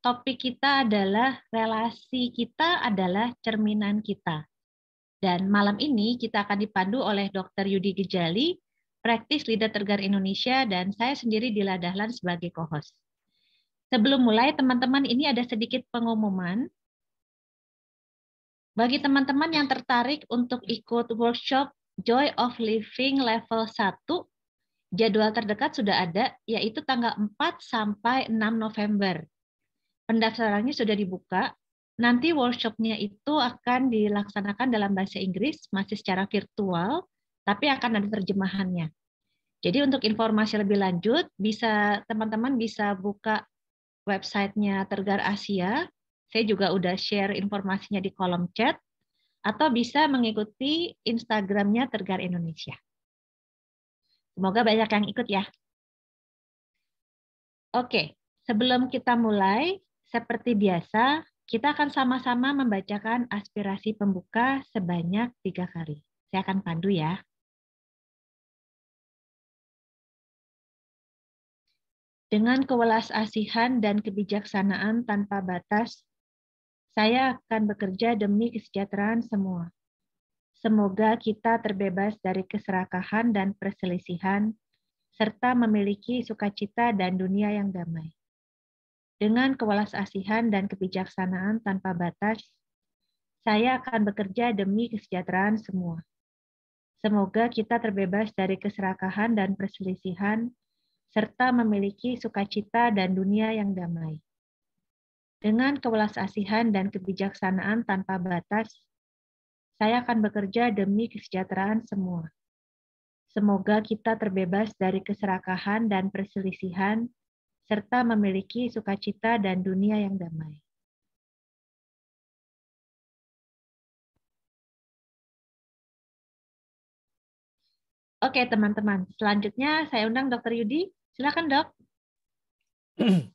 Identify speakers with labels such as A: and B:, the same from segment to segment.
A: topik kita adalah relasi kita adalah cerminan kita. Dan malam ini kita akan dipandu oleh Dr. Yudi Gejali, Practice Leader Tergar Indonesia, dan saya sendiri Dila Dahlan sebagai co-host. Sebelum mulai, teman-teman, ini ada sedikit pengumuman. Bagi teman-teman yang tertarik untuk ikut workshop Joy of Living level 1, jadwal terdekat sudah ada, yaitu tanggal 4 sampai 6 November. Pendaftarannya sudah dibuka. Nanti workshop-nya itu akan dilaksanakan dalam bahasa Inggris, masih secara virtual, tapi akan ada terjemahannya. Jadi untuk informasi lebih lanjut, teman-teman bisa buka websitenya Tergar Asia. Saya juga udah share informasinya di kolom chat, atau bisa mengikuti Instagramnya Tergar Indonesia. Semoga banyak yang ikut ya. Oke, sebelum kita mulai, seperti biasa, kita akan sama-sama membacakan aspirasi pembuka sebanyak 3 kali. Saya akan pandu ya. Dengan kewelas-asihan dan kebijaksanaan tanpa batas, saya akan bekerja demi kesejahteraan semua. Semoga kita terbebas dari keserakahan dan perselisihan, serta memiliki sukacita dan dunia yang damai. Dengan kewelas-asihan dan kebijaksanaan tanpa batas, saya akan bekerja demi kesejahteraan semua. Semoga kita terbebas dari keserakahan dan perselisihan, serta memiliki sukacita dan dunia yang damai. Dengan kewelas-asihan dan kebijaksanaan tanpa batas, saya akan bekerja demi kesejahteraan semua. Semoga kita terbebas dari keserakahan dan perselisihan, serta memiliki sukacita dan dunia yang damai. Oke, teman-teman. Selanjutnya saya undang Dr. Yudi. Silakan, Dok.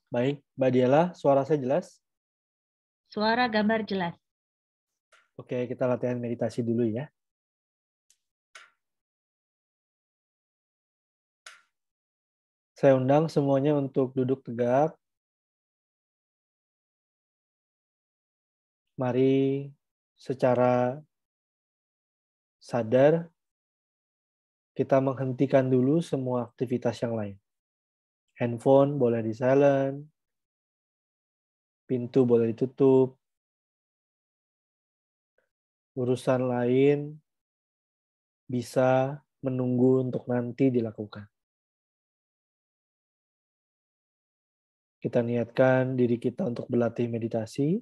B: Baik, Mbak Diela, suara saya jelas?
A: Suara gambar jelas.
B: Oke, kita latihan meditasi dulu ya. Saya undang semuanya untuk duduk tegak. Mari secara sadar kita menghentikan dulu semua aktivitas yang lain. Handphone boleh di silent, pintu boleh ditutup, urusan lain bisa menunggu untuk nanti dilakukan. Kita niatkan diri kita untuk berlatih meditasi.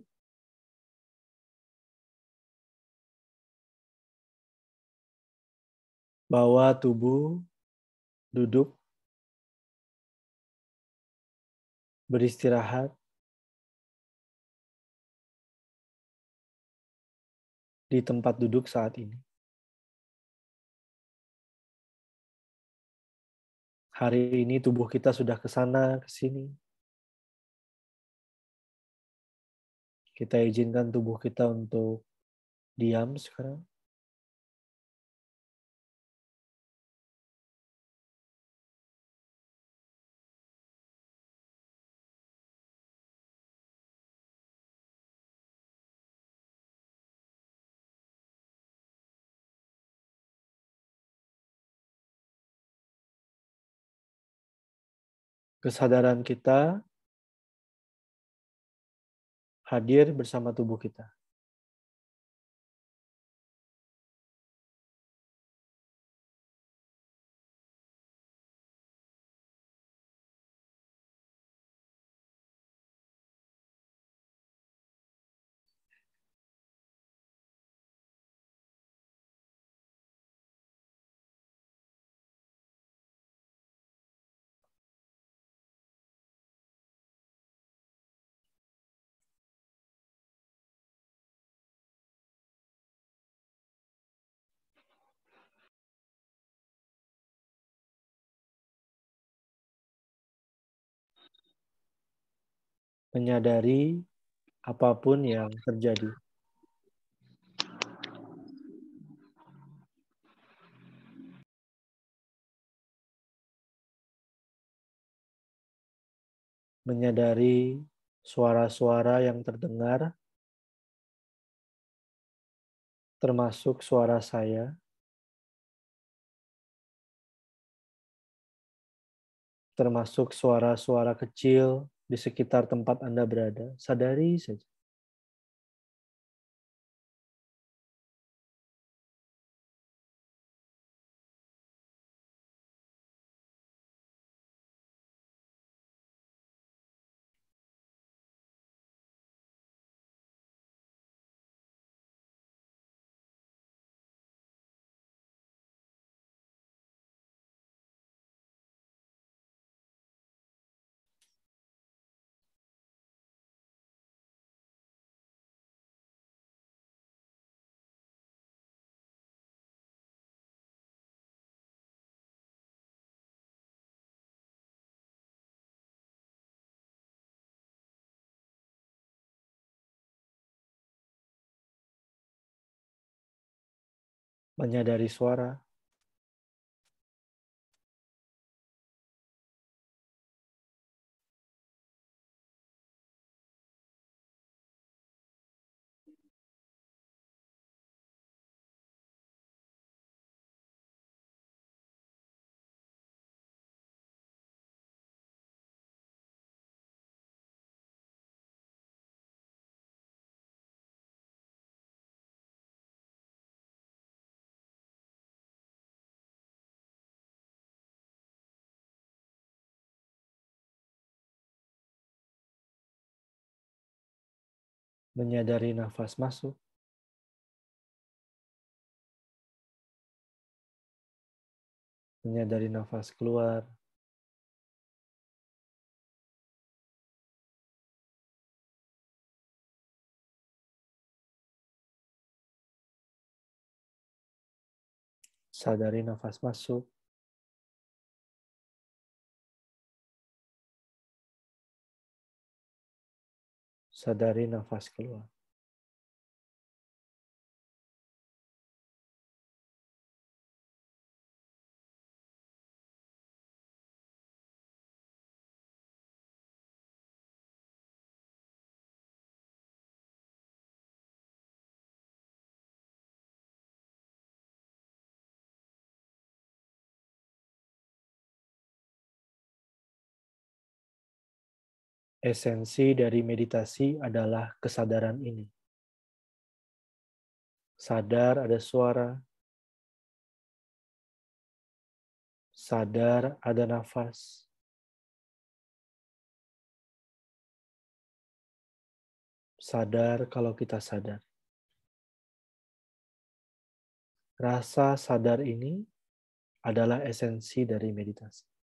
B: Bawa tubuh duduk, beristirahat di tempat duduk saat ini. Hari ini tubuh kita sudah ke sana, ke sini. Kita izinkan tubuh kita untuk diam sekarang. Kesadaran kita hadir bersama tubuh kita. Menyadari apapun yang terjadi. Menyadari suara-suara yang terdengar, termasuk suara saya, termasuk suara-suara kecil di sekitar tempat Anda berada. Sadari saja. Menyadari suara, menyadari nafas masuk, menyadari nafas keluar, sadari nafas masuk, sadari nafas keluar. Esensi dari meditasi adalah kesadaran ini. Sadar ada suara, sadar ada nafas, sadar kalau kita sadar. Rasa sadar ini adalah esensi dari meditasi.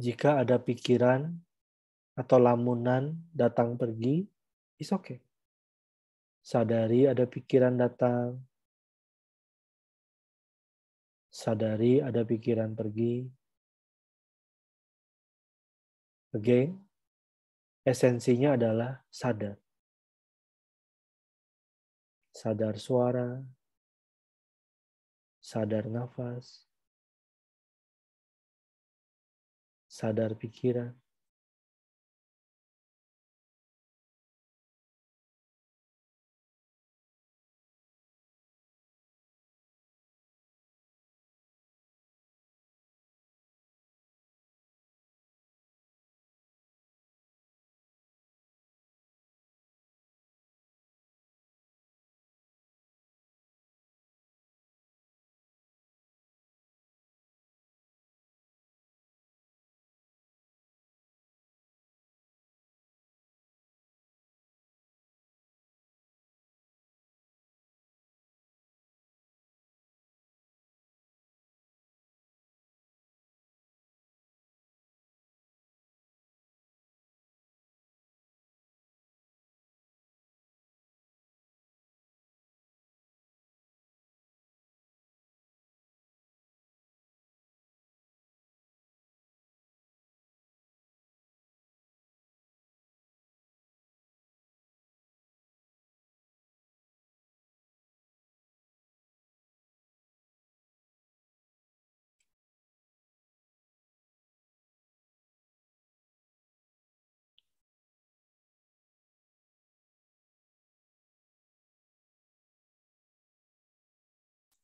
B: Jika ada pikiran atau lamunan datang pergi, it's okay. Sadari ada pikiran datang, sadari ada pikiran pergi. Again, esensinya adalah sadar. Sadar suara, sadar nafas, sadar pikiran.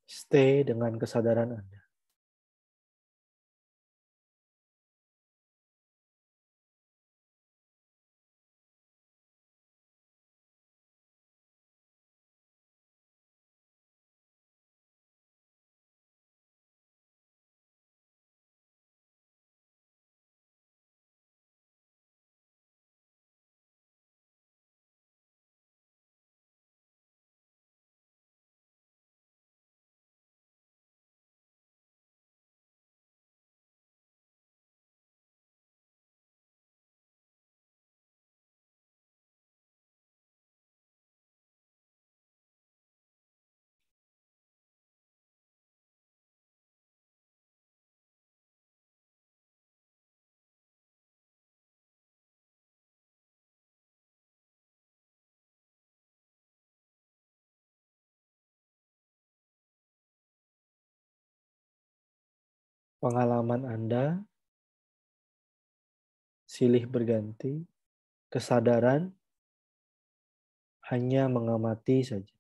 B: Stay dengan kesadaran Anda. Pengalaman Anda silih berganti, kesadaran hanya mengamati saja.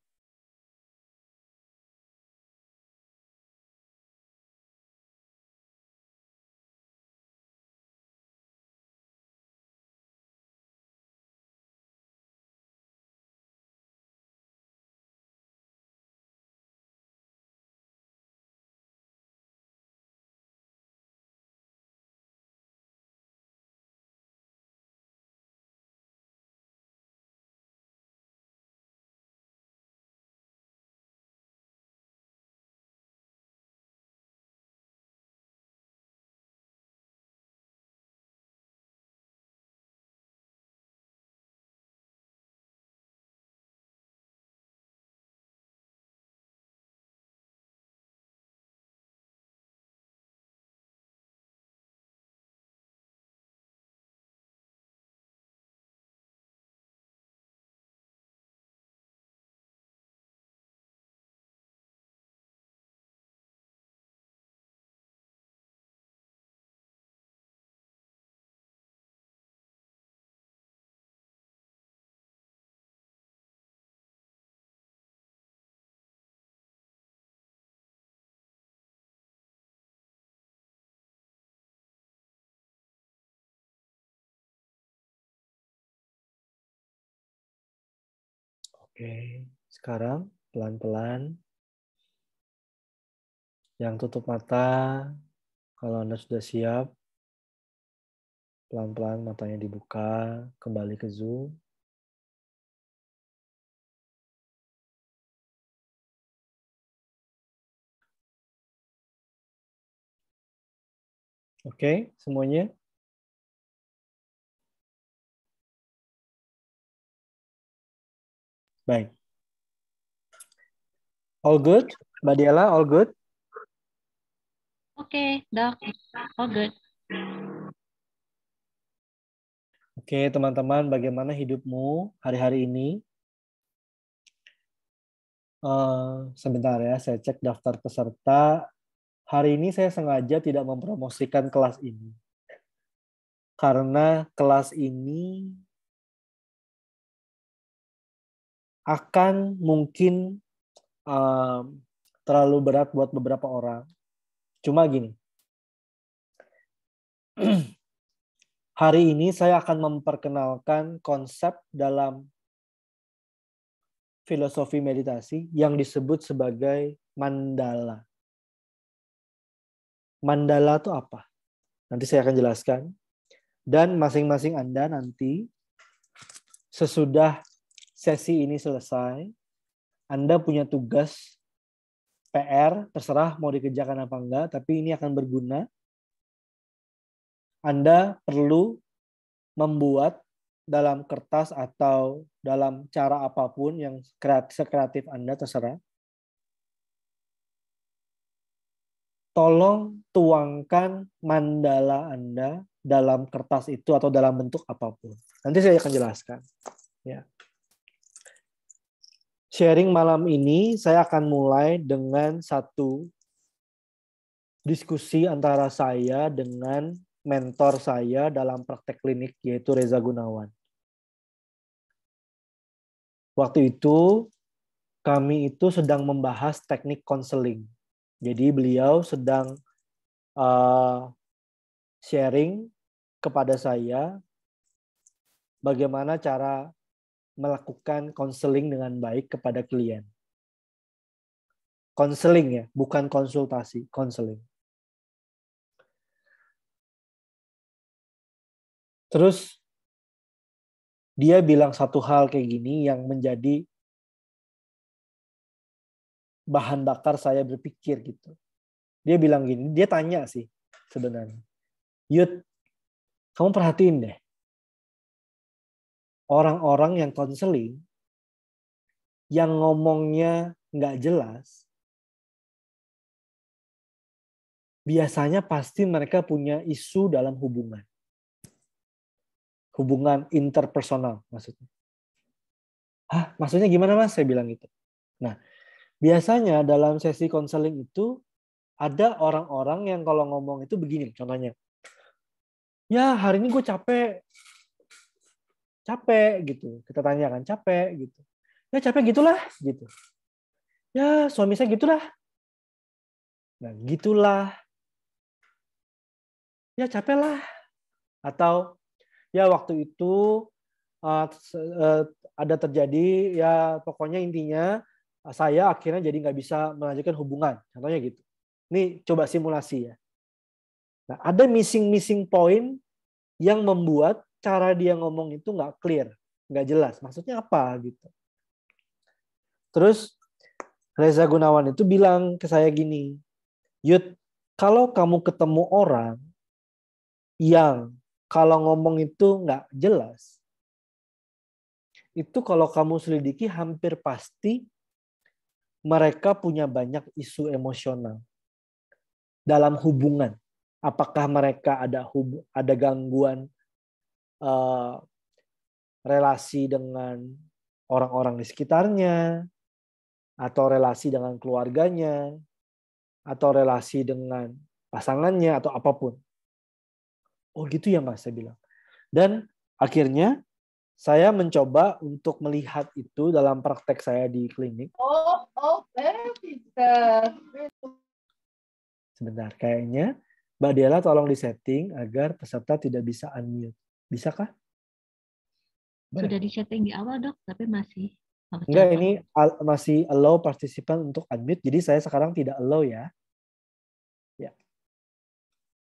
B: Oke, sekarang pelan-pelan yang tutup mata, kalau Anda sudah siap, pelan-pelan matanya dibuka, kembali ke Zoom. Oke, semuanya? Baik. All good? Mbak Diela, all good?
A: Oke, Dok. All good.
B: Oke, teman-teman, bagaimana hidupmu hari-hari ini? Sebentar ya, saya cek daftar peserta. Hari ini saya sengaja tidak mempromosikan kelas ini. Karena kelas ini akan mungkin terlalu berat buat beberapa orang. Cuma gini, hari ini saya akan memperkenalkan konsep dalam filosofi meditasi yang disebut sebagai mandala. Mandala itu apa? Nanti saya akan jelaskan. Dan masing-masing Anda nanti sesudah sesi ini selesai, Anda punya tugas PR, terserah mau dikerjakan apa enggak, tapi ini akan berguna. Anda perlu membuat dalam kertas atau dalam cara apapun yang sekreatif Anda, terserah. Tolong tuangkan mandala Anda dalam kertas itu atau dalam bentuk apapun. Nanti saya akan jelaskan. Ya. Sharing malam ini saya akan mulai dengan satu diskusi antara saya dengan mentor saya dalam praktek klinik, yaitu Reza Gunawan. Waktu itu kami itu sedang membahas teknik konseling. Jadi beliau sedang sharing kepada saya bagaimana cara melakukan konseling dengan baik kepada klien. Konseling ya, bukan konsultasi, konseling. Terus dia bilang satu hal kayak gini yang menjadi bahan bakar saya berpikir gitu. Dia bilang gini, dia tanya sih sebenarnya. Yud, kamu perhatiin deh. Orang-orang yang konseling, yang ngomongnya nggak jelas, biasanya pasti mereka punya isu dalam hubungan. Hubungan interpersonal maksudnya. Hah, maksudnya gimana Mas? Saya bilang gitu. Nah, biasanya dalam sesi konseling itu ada orang-orang yang kalau ngomong itu begini, contohnya. Ya, hari ini gue capek gitu. Kita tanya kan, capek gitu. Ya capek gitulah gitu. Ya suami saya gitulah. Nah, gitulah. Ya capek lah. Atau ya waktu itu ada terjadi ya pokoknya intinya saya akhirnya jadi nggak bisa melanjutkan hubungan. Contohnya gitu. Ini coba simulasi ya. Nah, ada missing point yang membuat cara dia ngomong itu nggak clear, nggak jelas. Maksudnya apa gitu. Terus Reza Gunawan itu bilang ke saya gini, Yud, kalau kamu ketemu orang yang kalau ngomong itu nggak jelas, itu kalau kamu selidiki hampir pasti mereka punya banyak isu emosional dalam hubungan. Apakah mereka ada gangguan relasi dengan orang-orang di sekitarnya, atau relasi dengan keluarganya, atau relasi dengan pasangannya, atau apapun. Oh gitu ya Mas, saya bilang. Dan akhirnya saya mencoba untuk melihat itu dalam praktek saya di klinik. Sebentar, kayaknya Mbak Dela tolong disetting agar peserta tidak bisa unmute. Bisakah?
A: Sudah disetting di awal dok, tapi masih.
B: Enggak, ini masih allow partisipan untuk unmute, jadi saya sekarang tidak allow ya. Ya.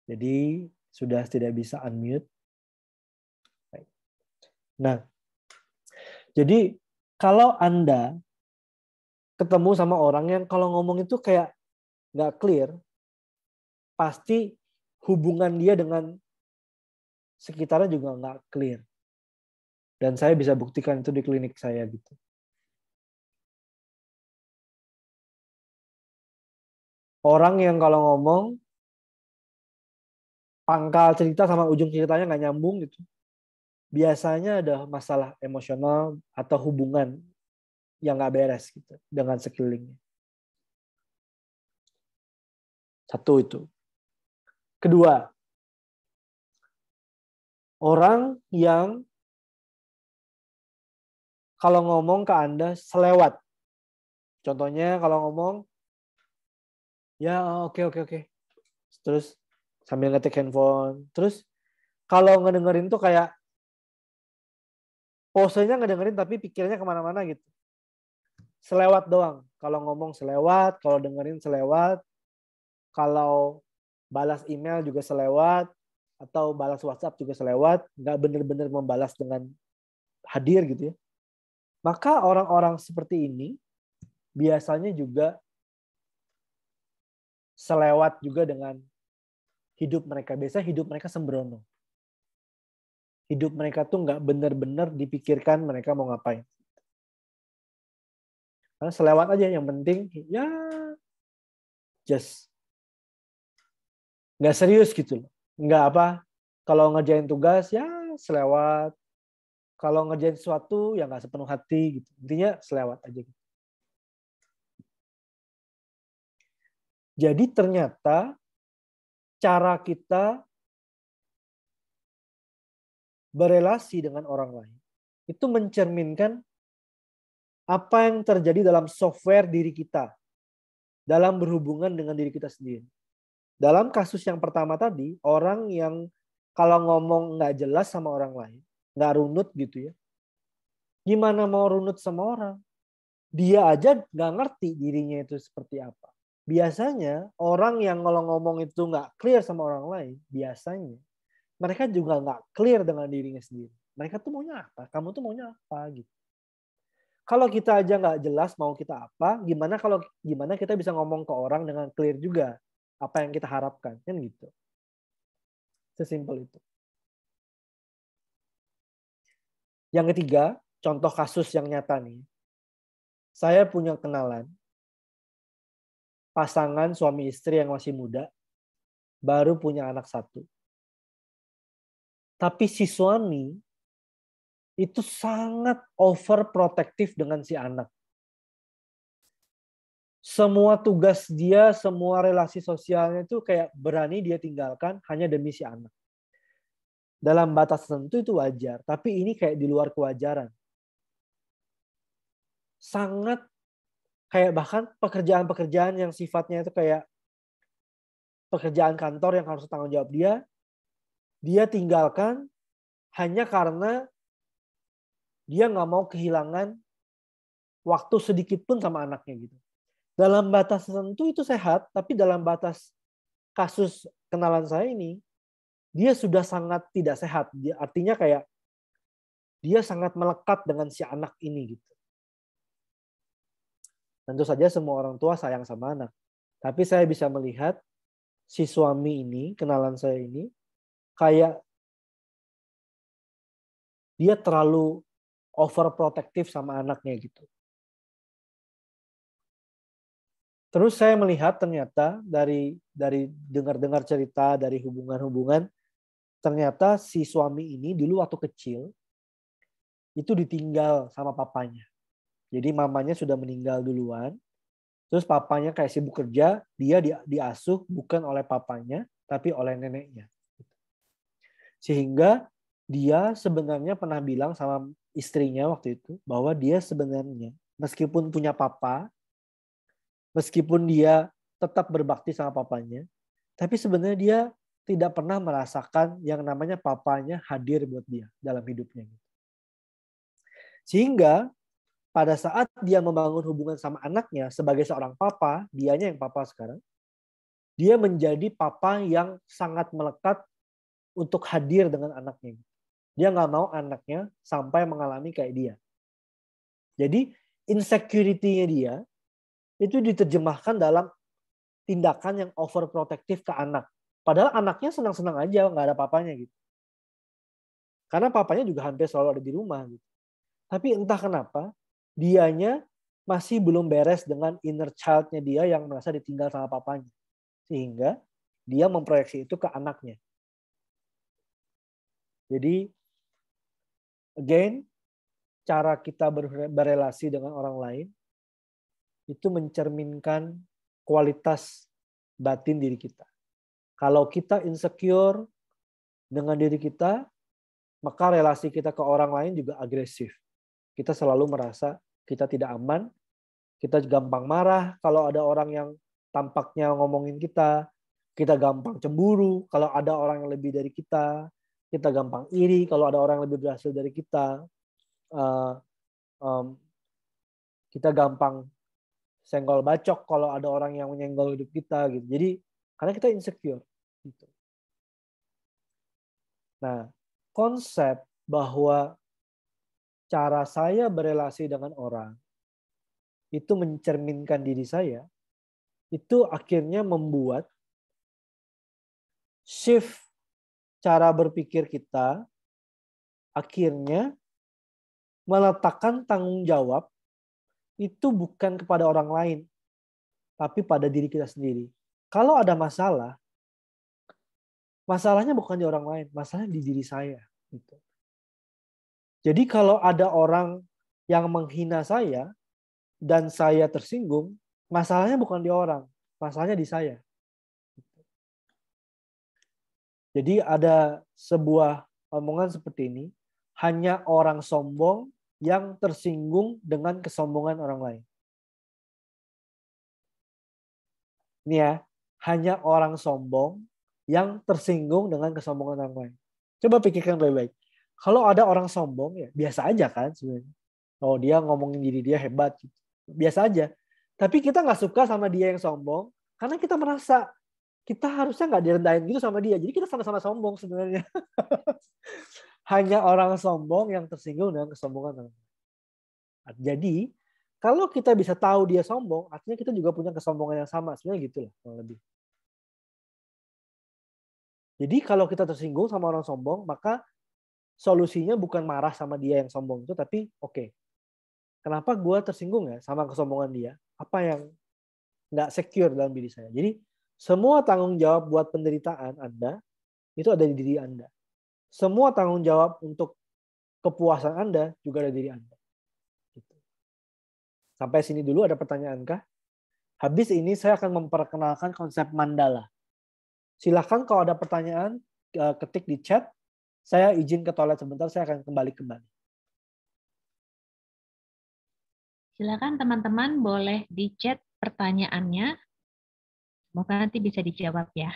B: Jadi sudah tidak bisa unmute. Nah, jadi kalau Anda ketemu sama orang yang kalau ngomong itu kayak nggak clear, pasti hubungan dia dengan sekitarnya juga nggak clear. Dan saya bisa buktikan itu di klinik saya gitu. Orang yang kalau ngomong, pangkal cerita sama ujung ceritanya nggak nyambung gitu. Biasanya ada masalah emosional atau hubungan yang nggak beres gitu dengan sekelilingnya. Satu itu. Kedua, orang yang kalau ngomong ke Anda selewat. Contohnya kalau ngomong, ya oke. Terus sambil ngetik handphone. Terus kalau ngedengerin tuh kayak posenya ngedengerin tapi pikirnya kemana-mana gitu. Selewat doang. Kalau ngomong selewat, kalau dengerin selewat, kalau balas email juga selewat, atau balas WhatsApp juga selewat, nggak benar-benar membalas dengan hadir gitu ya. Maka orang-orang seperti ini biasanya juga selewat juga dengan hidup mereka. Biasanya hidup mereka sembrono. Hidup mereka tuh nggak benar-benar dipikirkan mereka mau ngapain. Karena selewat aja, yang penting ya just nggak serius gitu loh. Nggak apa, kalau ngerjain tugas ya selewat. Kalau ngerjain sesuatu ya nggak sepenuh hati gitu. Intinya selewat aja gitu. Jadi ternyata cara kita berelasi dengan orang lain itu mencerminkan apa yang terjadi dalam software diri kita dalam berhubungan dengan diri kita sendiri. Dalam kasus yang pertama tadi, orang yang kalau ngomong nggak jelas sama orang lain, nggak runut gitu ya, gimana mau runut sama orang? Dia aja nggak ngerti dirinya itu seperti apa. Biasanya orang yang kalau ngomong itu nggak clear sama orang lain, biasanya mereka juga nggak clear dengan dirinya sendiri. Mereka tuh maunya apa? Kamu tuh maunya apa gitu. Kalau kita aja nggak jelas mau kita apa, gimana kita bisa ngomong ke orang dengan clear juga apa yang kita harapkan, kan gitu. Sesimpel itu. Yang ketiga, contoh kasus yang nyata nih. Saya punya kenalan pasangan suami istri yang masih muda, baru punya anak 1. Tapi si suami itu sangat overprotective dengan si anak. Semua tugas dia, semua relasi sosialnya itu kayak berani dia tinggalkan hanya demi si anak. Dalam batas tertentu itu wajar, tapi ini kayak di luar kewajaran. Sangat kayak bahkan pekerjaan-pekerjaan yang sifatnya itu kayak pekerjaan kantor yang harus tanggung jawab dia tinggalkan hanya karena dia nggak mau kehilangan waktu sedikit pun sama anaknya gitu. Dalam batas tertentu itu sehat, tapi dalam batas kasus kenalan saya ini, dia sudah sangat tidak sehat. Artinya kayak dia sangat melekat dengan si anak ini gitu. Tentu saja semua orang tua sayang sama anak. Tapi saya bisa melihat si suami ini, kenalan saya ini, kayak dia terlalu overprotective sama anaknya gitu. Terus saya melihat ternyata dari dengar-dengar cerita, dari hubungan-hubungan, ternyata si suami ini dulu waktu kecil itu ditinggal sama papanya. Jadi mamanya sudah meninggal duluan, terus papanya kayak sibuk kerja, dia diasuh bukan oleh papanya, tapi oleh neneknya. Sehingga dia sebenarnya pernah bilang sama istrinya waktu itu, bahwa dia sebenarnya meskipun punya papa, meskipun dia tetap berbakti sama papanya, tapi sebenarnya dia tidak pernah merasakan yang namanya papanya hadir buat dia dalam hidupnya. Sehingga pada saat dia membangun hubungan sama anaknya sebagai seorang papa, dianya yang papa sekarang, dia menjadi papa yang sangat melekat untuk hadir dengan anaknya. Dia nggak mau anaknya sampai mengalami kayak dia. Jadi insecurity-nya dia itu diterjemahkan dalam tindakan yang overprotective ke anak. Padahal anaknya senang-senang aja, nggak ada papanya gitu. Karena papanya juga hampir selalu ada di rumah gitu. Tapi entah kenapa, dianya masih belum beres dengan inner child-nya dia yang merasa ditinggal sama papanya. Sehingga dia memproyeksi itu ke anaknya. Jadi, again, cara kita berrelasi dengan orang lain itu mencerminkan kualitas batin diri kita. Kalau kita insecure dengan diri kita, maka relasi kita ke orang lain juga agresif. Kita selalu merasa kita tidak aman, kita gampang marah kalau ada orang yang tampaknya ngomongin kita gampang cemburu kalau ada orang yang lebih dari kita gampang iri kalau ada orang yang lebih berhasil dari kita kita gampang senggol bacok kalau ada orang yang menyenggol hidup kita gitu. Jadi karena kita insecure gitu. Nah, konsep bahwa cara saya berelasi dengan orang itu mencerminkan diri saya, itu akhirnya membuat shift cara berpikir kita akhirnya meletakkan tanggung jawab itu bukan kepada orang lain, tapi pada diri kita sendiri. Kalau ada masalah, masalahnya bukan di orang lain, masalahnya di diri saya. Gitu. Jadi kalau ada orang yang menghina saya dan saya tersinggung, masalahnya bukan di orang, masalahnya di saya. Jadi ada sebuah omongan seperti ini, hanya orang sombong yang tersinggung dengan kesombongan orang lain. Ini ya, hanya orang sombong yang tersinggung dengan kesombongan orang lain. Coba pikirkan baik-baik. Kalau ada orang sombong ya biasa aja kan sebenarnya. Oh dia ngomongin diri dia hebat, gitu. Biasa aja. Tapi kita nggak suka sama dia yang sombong karena kita merasa kita harusnya nggak direndahin gitu sama dia. Jadi kita sama-sama sombong sebenarnya. Hanya orang sombong yang tersinggung dengan kesombongan orang lain. Jadi kalau kita bisa tahu dia sombong, artinya kita juga punya kesombongan yang sama. Sebenarnya gitu lah, kurang lebih. Jadi kalau kita tersinggung sama orang sombong, maka solusinya bukan marah sama dia yang sombong itu, tapi oke, kenapa gue tersinggung ya sama kesombongan dia? Apa yang nggak secure dalam diri saya? Jadi semua tanggung jawab buat penderitaan Anda itu ada di diri Anda. Semua tanggung jawab untuk kepuasan Anda juga ada di diri Anda. Sampai sini dulu ada pertanyaan kah? Habis ini saya akan memperkenalkan konsep mandala. Silakan kalau ada pertanyaan ketik di chat. Saya izin ke toilet sebentar, saya akan kembali.
A: Silakan teman-teman boleh di chat pertanyaannya. Semoga nanti bisa dijawab ya.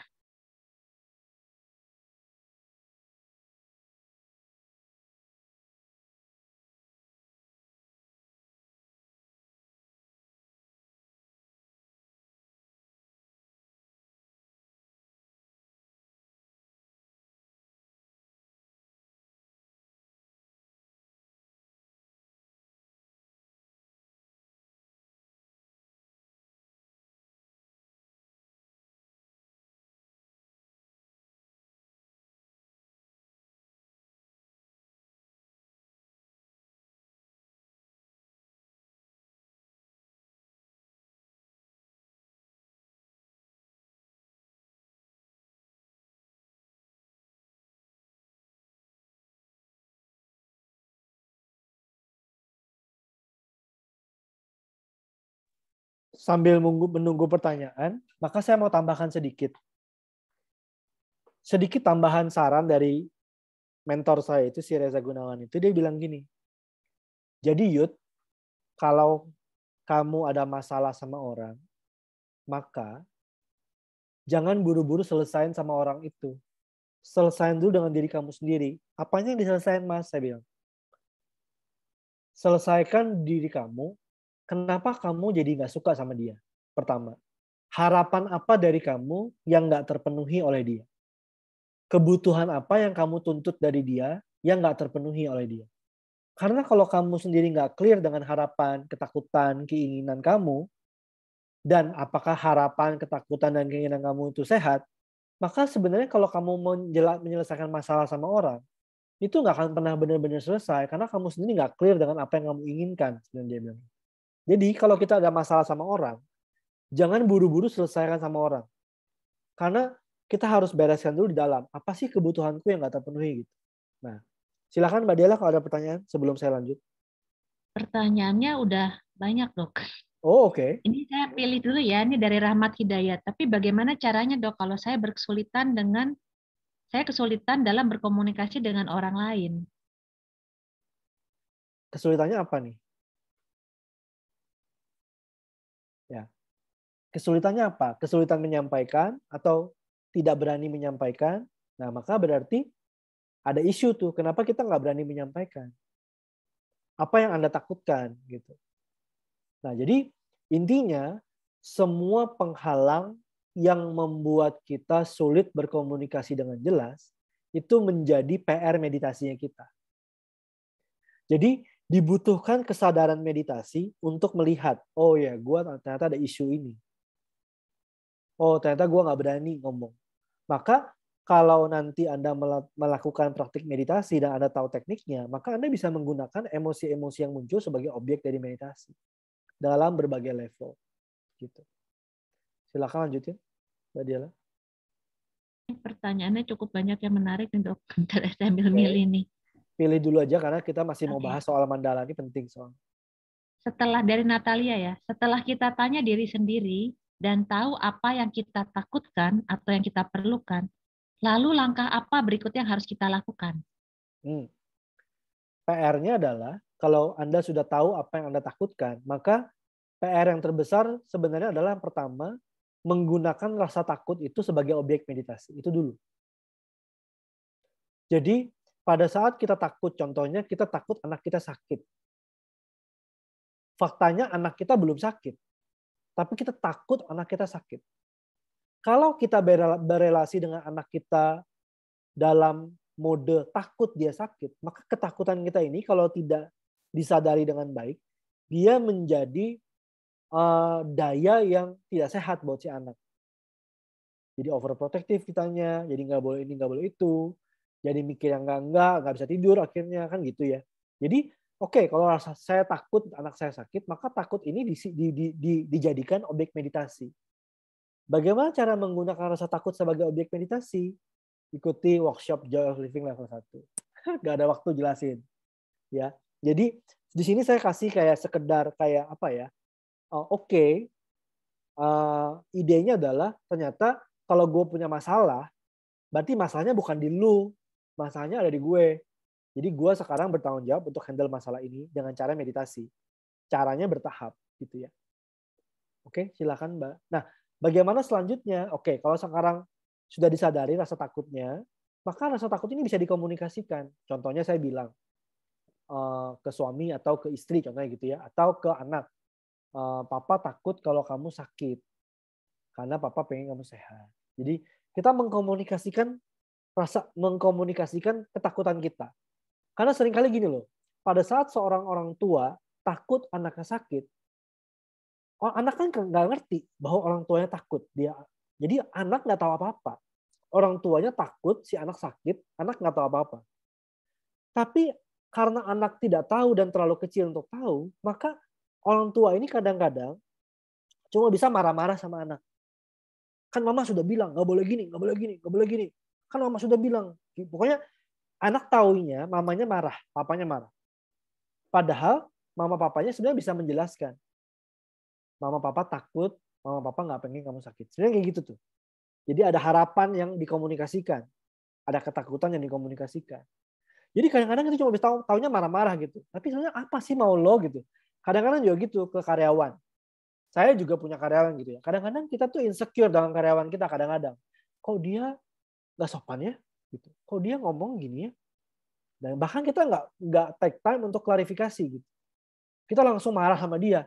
B: Sambil menunggu pertanyaan, maka saya mau tambahkan sedikit tambahan saran dari mentor saya itu, si Reza Gunawan itu. Dia bilang gini, jadi Yud, kalau kamu ada masalah sama orang, maka jangan buru-buru selesain sama orang itu. Selesain dulu dengan diri kamu sendiri. Apanya yang diselesain, Mas? Saya bilang. Selesaikan diri kamu. Kenapa kamu jadi nggak suka sama dia? Pertama, harapan apa dari kamu yang nggak terpenuhi oleh dia? Kebutuhan apa yang kamu tuntut dari dia yang nggak terpenuhi oleh dia? Karena kalau kamu sendiri nggak clear dengan harapan, ketakutan, keinginan kamu, dan apakah harapan, ketakutan, dan keinginan kamu itu sehat, maka sebenarnya kalau kamu menyelesaikan masalah sama orang, itu nggak akan pernah benar-benar selesai karena kamu sendiri nggak clear dengan apa yang kamu inginkan. Sebenarnya dia bilang. Jadi kalau kita ada masalah sama orang, jangan buru-buru selesaikan sama orang. Karena kita harus bereskan dulu di dalam. Apa sih kebutuhanku yang nggak terpenuhi gitu. Nah, silakan Mbak Dela kalau ada pertanyaan sebelum saya lanjut.
A: Pertanyaannya udah banyak, Dok.
B: Oh, oke.
A: Ini saya pilih dulu ya, ini dari Rahmat Hidayat. Tapi bagaimana caranya, Dok, kalau saya kesulitan dalam berkomunikasi dengan orang lain?
B: Kesulitannya apa nih? Ya. Kesulitannya apa? Kesulitan menyampaikan atau tidak berani menyampaikan? Nah, maka berarti ada isu tuh. Kenapa kita nggak berani menyampaikan? Apa yang Anda takutkan? Gitu. Nah, jadi intinya semua penghalang yang membuat kita sulit berkomunikasi dengan jelas itu menjadi PR meditasinya kita. Jadi dibutuhkan kesadaran meditasi untuk melihat, oh ya, gue ternyata ada isu ini. Oh, ternyata gue nggak berani ngomong. Maka kalau nanti Anda melakukan praktik meditasi dan Anda tahu tekniknya, maka Anda bisa menggunakan emosi-emosi yang muncul sebagai objek dari meditasi dalam berbagai level. Gitu. Silakan lanjutin, Mbak Diala.
A: Pertanyaannya cukup banyak yang menarik nih, Dok. Bentar, saya ambil milih nih.
B: Pilih dulu aja karena kita masih mau bahas soal mandala, ini penting soal.
A: Setelah dari Natalia ya, setelah kita tanya diri sendiri dan tahu apa yang kita takutkan atau yang kita perlukan, lalu langkah apa berikutnya yang harus kita lakukan?
B: PR-nya adalah kalau Anda sudah tahu apa yang Anda takutkan, maka PR yang terbesar sebenarnya adalah yang pertama, menggunakan rasa takut itu sebagai objek meditasi. Itu dulu. Jadi pada saat kita takut, contohnya kita takut anak kita sakit. Faktanya anak kita belum sakit, tapi kita takut anak kita sakit. Kalau kita berelasi dengan anak kita dalam mode takut dia sakit, maka ketakutan kita ini kalau tidak disadari dengan baik, dia menjadi daya yang tidak sehat buat si anak. Jadi overprotective kitanya, jadi nggak boleh ini, nggak boleh itu, jadi mikir yang nggak bisa tidur akhirnya, kan gitu ya. Jadi oke, kalau saya takut anak saya sakit, maka takut ini dijadikan objek meditasi. Bagaimana cara menggunakan rasa takut sebagai objek meditasi? Ikuti workshop Joy of Living level 1. Gak ada waktu jelasin. Ya. Jadi di sini saya kasih kayak sekedar kayak apa ya? Idenya adalah ternyata kalau gue punya masalah, berarti masalahnya bukan di lu, masalahnya ada di gue. Jadi gue sekarang bertanggung jawab untuk handle masalah ini dengan cara meditasi. Caranya bertahap, gitu ya. Oke, silakan Mbak. Nah, bagaimana selanjutnya? Oke, kalau sekarang sudah disadari rasa takutnya, maka rasa takut ini bisa dikomunikasikan. Contohnya saya bilang ke suami atau ke istri, contohnya gitu ya, atau ke anak. Papa takut kalau kamu sakit, karena papa pengen kamu sehat. Jadi kita mengkomunikasikan ketakutan kita. Karena seringkali gini loh, pada saat seorang orang tua takut anaknya sakit, anak kan nggak ngerti bahwa orang tuanya takut dia. Jadi anak nggak tahu apa-apa. Orang tuanya takut si anak sakit, anak nggak tahu apa-apa. Tapi karena anak tidak tahu dan terlalu kecil untuk tahu, maka orang tua ini kadang-kadang cuma bisa marah-marah sama anak. Kan mama sudah bilang, nggak boleh gini, nggak boleh gini, nggak boleh gini. Kan mama sudah bilang. Pokoknya anak taunya mamanya marah, papanya marah. Padahal mama papanya sebenarnya bisa menjelaskan. Mama papa takut, mama papa nggak pengen kamu sakit. Sebenarnya kayak gitu tuh. Jadi ada harapan yang dikomunikasikan. Ada ketakutan yang dikomunikasikan. Jadi kadang-kadang kita cuma bisa taunya marah-marah gitu. Tapi sebenarnya apa sih mau lo gitu. Kadang-kadang juga gitu ke karyawan. Saya juga punya karyawan gitu ya. Kadang-kadang kita tuh insecure dalam karyawan kita kadang-kadang. Kok dia nggak sopan ya? Gitu. Kok dia ngomong gini ya? Dan bahkan kita nggak take time untuk klarifikasi gitu. Kita langsung marah sama dia.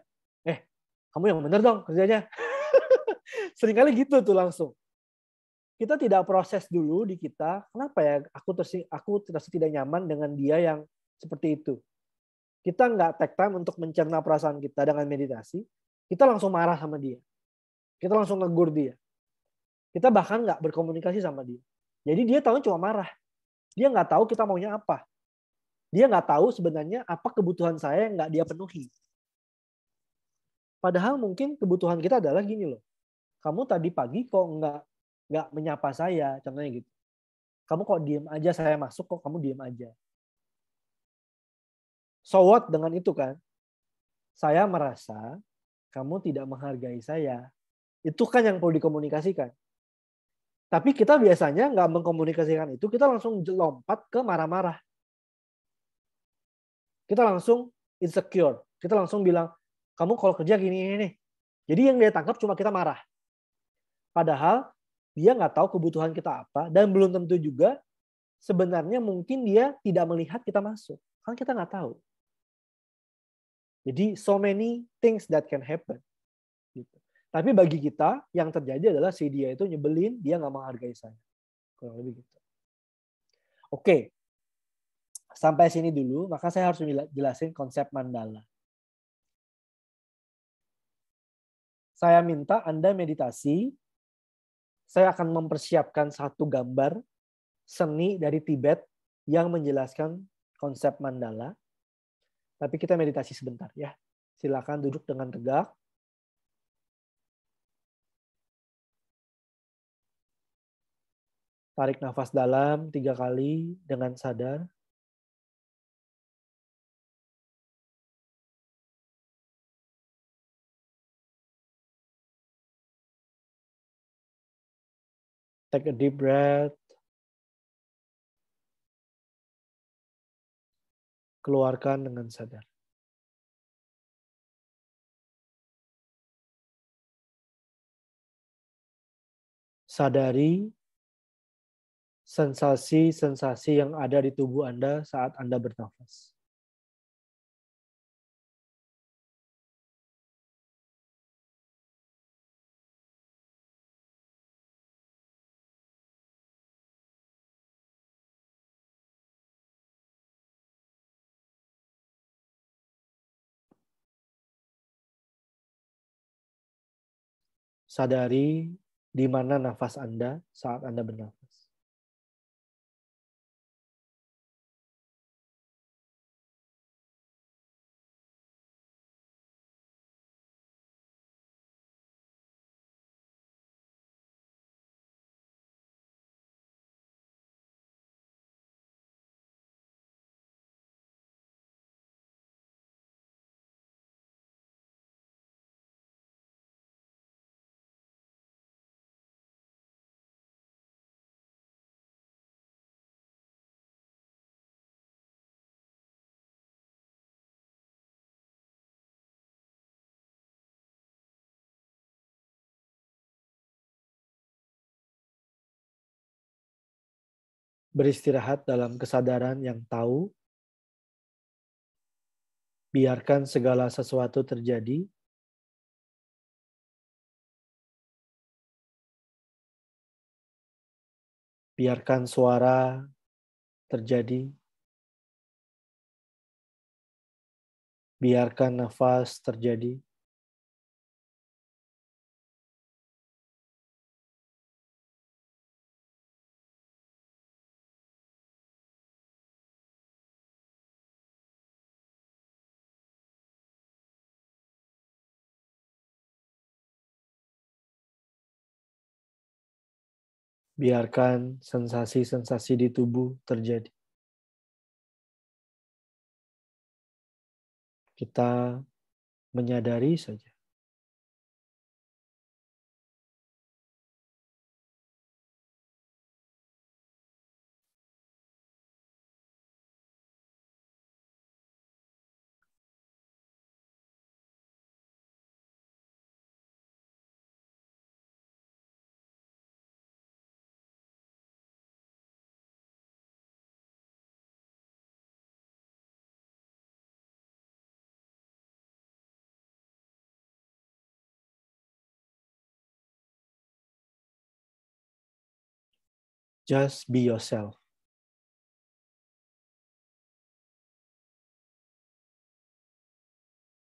B: Kamu yang bener dong kerjanya. Seringkali gitu tuh langsung. Kita tidak proses dulu di kita. Kenapa ya aku terasa tidak nyaman dengan dia yang seperti itu. Kita nggak take time untuk mencerna perasaan kita dengan meditasi. Kita langsung marah sama dia. Kita langsung negur dia. Kita bahkan nggak berkomunikasi sama dia. Jadi dia tahu cuma marah. Dia nggak tahu kita maunya apa. Dia nggak tahu sebenarnya apa kebutuhan saya yang nggak dia penuhi. Padahal mungkin kebutuhan kita adalah gini loh. Kamu tadi pagi kok nggak menyapa saya, contohnya gitu. Kamu kok diem aja, saya masuk kok kamu diem aja. So what dengan itu kan? Saya merasa kamu tidak menghargai saya. Itu kan yang perlu dikomunikasikan. Tapi kita biasanya nggak mengkomunikasikan itu, kita langsung lompat ke marah-marah. Kita langsung insecure. Kita langsung bilang, kamu kalau kerja gini nih. Jadi yang dia tangkap cuma kita marah. Padahal dia nggak tahu kebutuhan kita apa, dan belum tentu juga sebenarnya mungkin dia tidak melihat kita masuk. Kan kita nggak tahu. Jadi so many things that can happen. Gitu. Tapi bagi kita yang terjadi adalah si dia itu nyebelin, dia nggak menghargai saya. Kurang lebih gitu. Oke, sampai sini dulu, maka saya harus jelasin konsep mandala. Saya minta Anda meditasi. Saya akan mempersiapkan satu gambar seni dari Tibet yang menjelaskan konsep mandala. Tapi kita meditasi sebentar ya. Silakan duduk dengan tegak. Tarik nafas dalam 3 kali dengan sadar. Take a deep breath. Keluarkan dengan sadar. Sadari sensasi-sensasi yang ada di tubuh Anda saat Anda bernafas. Sadari di mana nafas Anda saat Anda bernafas. Beristirahat dalam kesadaran yang tahu, biarkan segala sesuatu terjadi, biarkan suara terjadi, biarkan nafas terjadi. Biarkan sensasi-sensasi di tubuh terjadi. Kita menyadari saja. Just be yourself.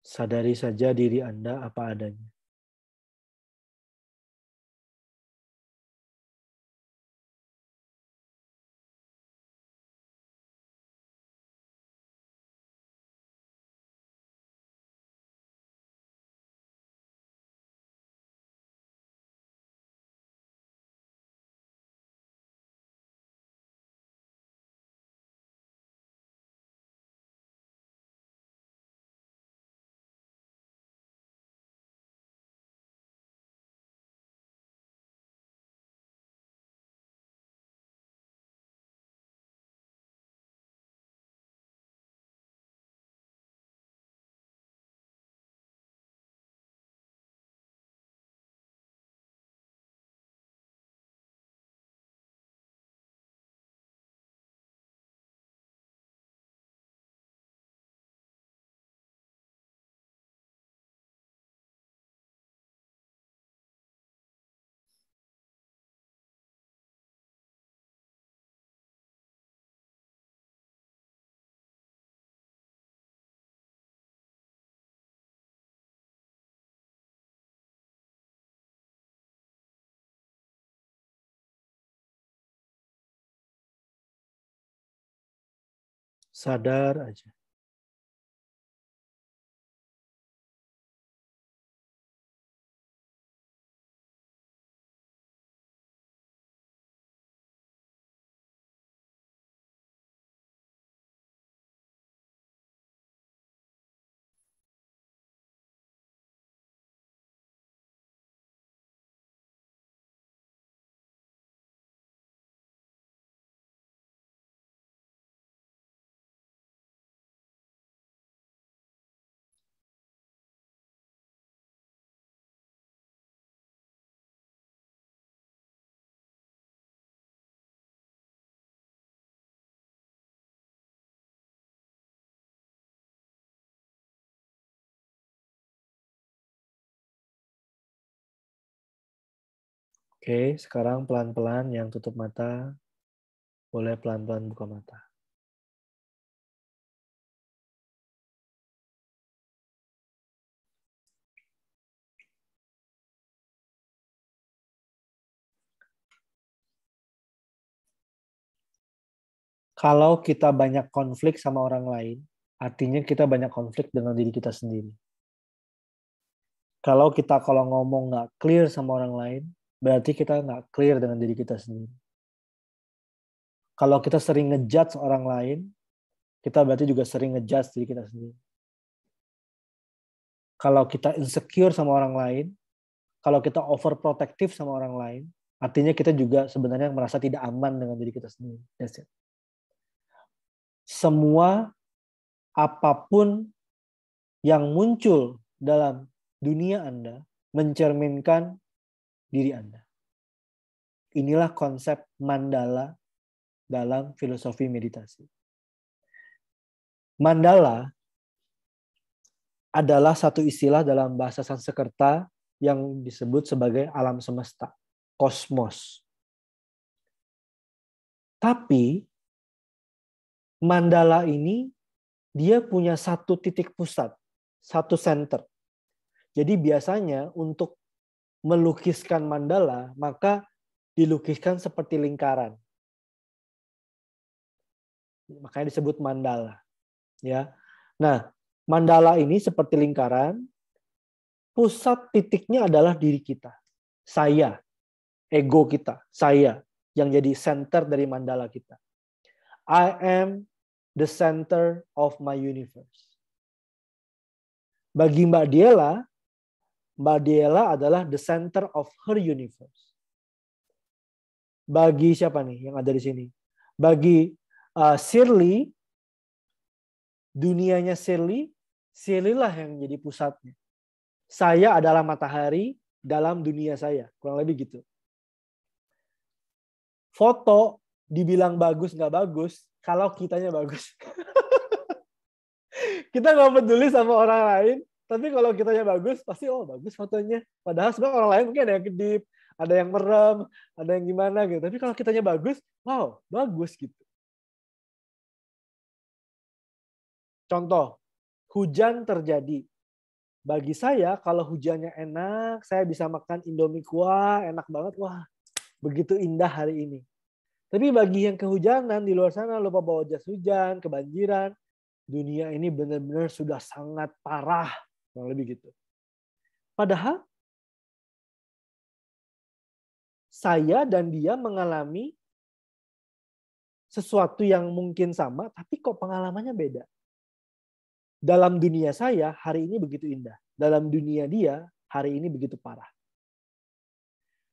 B: Sadari saja diri Anda apa adanya. Sadar aja. Oke, sekarang pelan-pelan yang tutup mata, boleh pelan-pelan buka mata. Kalau kita banyak konflik sama orang lain, artinya kita banyak konflik dengan diri kita sendiri. Kalau ngomong nggak clear sama orang lain, berarti kita nggak clear dengan diri kita sendiri. Kalau kita sering ngejudge orang lain, kita berarti juga sering ngejudge diri kita sendiri. Kalau kita insecure sama orang lain, kalau kita overprotective sama orang lain, artinya kita juga sebenarnya merasa tidak aman dengan diri kita sendiri. That's it. Semua apapun yang muncul dalam dunia Anda mencerminkan diri Anda. Inilah konsep mandala dalam filosofi meditasi. Mandala adalah satu istilah dalam bahasa Sanskerta yang disebut sebagai alam semesta, kosmos. Tapi mandala ini dia punya satu titik pusat, satu center. Jadi biasanya untuk melukiskan mandala, maka dilukiskan seperti lingkaran. Makanya disebut mandala. Ya. Nah, mandala ini seperti lingkaran, pusat titiknya adalah diri kita. Saya, ego kita, saya yang jadi center dari mandala kita. I am the center of my universe. Bagi Mbak Diela adalah the center of her universe. Bagi siapa nih yang ada di sini? Bagi Shirley, dunianya Shirley lah yang jadi pusatnya. Saya adalah matahari dalam dunia saya. Kurang lebih gitu. Foto dibilang bagus nggak bagus, kalau kitanya bagus. Kita nggak peduli sama orang lain, tapi kalau kitanya bagus, pasti bagus fotonya. Padahal sebenarnya orang lain mungkin ada yang kedip, ada yang merem, ada yang gimana gitu. Tapi kalau kitanya bagus, wow, bagus gitu. Contoh, hujan terjadi. Bagi saya, kalau hujannya enak, saya bisa makan Indomie kuah, enak banget. Wah, begitu indah hari ini. Tapi bagi yang kehujanan, di luar sana lupa bawa jas hujan, kebanjiran, dunia ini benar-benar sudah sangat parah. Kurang lebih gitu. Padahal, saya dan dia mengalami sesuatu yang mungkin sama, tapi kok pengalamannya beda. Dalam dunia saya, hari ini begitu indah. Dalam dunia dia, hari ini begitu parah.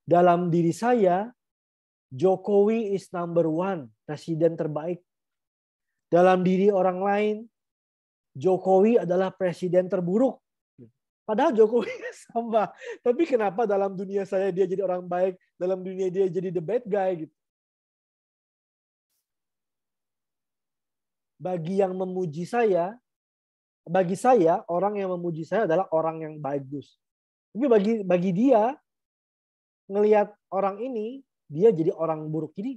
B: Dalam diri saya, Jokowi is number one, presiden terbaik. Dalam diri orang lain, Jokowi adalah presiden terburuk. Padahal Jokowi sama. Tapi kenapa dalam dunia saya dia jadi orang baik, dalam dunia dia jadi the bad guy gitu. Bagi yang memuji saya, bagi saya, orang yang memuji saya adalah orang yang bagus. Tapi bagi dia, ngelihat orang ini, dia jadi orang buruk. Jadi,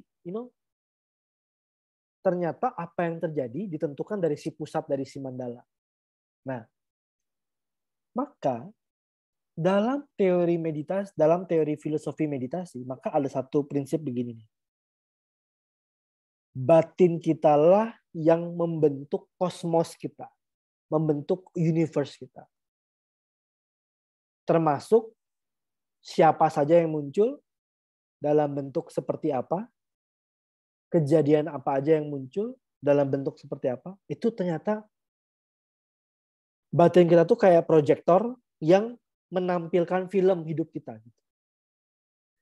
B: ternyata apa yang terjadi ditentukan dari si pusat, dari si mandala. Nah, maka dalam teori meditasi, dalam teori filosofi meditasi, maka ada satu prinsip begini nih. Batin kita lah yang membentuk kosmos kita. Membentuk universe kita. Termasuk siapa saja yang muncul, dalam bentuk seperti apa, kejadian apa aja yang muncul, dalam bentuk seperti apa, itu ternyata batin kita tuh kayak proyektor yang menampilkan film hidup kita.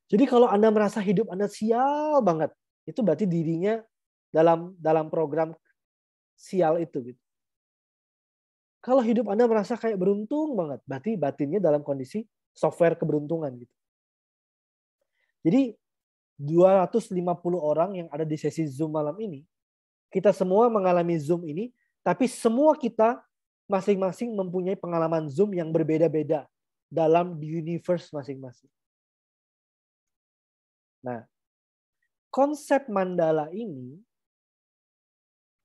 B: Jadi kalau Anda merasa hidup Anda sial banget, itu berarti dirinya dalam program sial itu gitu. Kalau hidup Anda merasa kayak beruntung banget, berarti batinnya dalam kondisi software keberuntungan gitu. Jadi 250 orang yang ada di sesi Zoom malam ini, kita semua mengalami Zoom ini, tapi semua kita masing-masing mempunyai pengalaman Zoom yang berbeda-beda dalam universe masing-masing. Nah, konsep mandala ini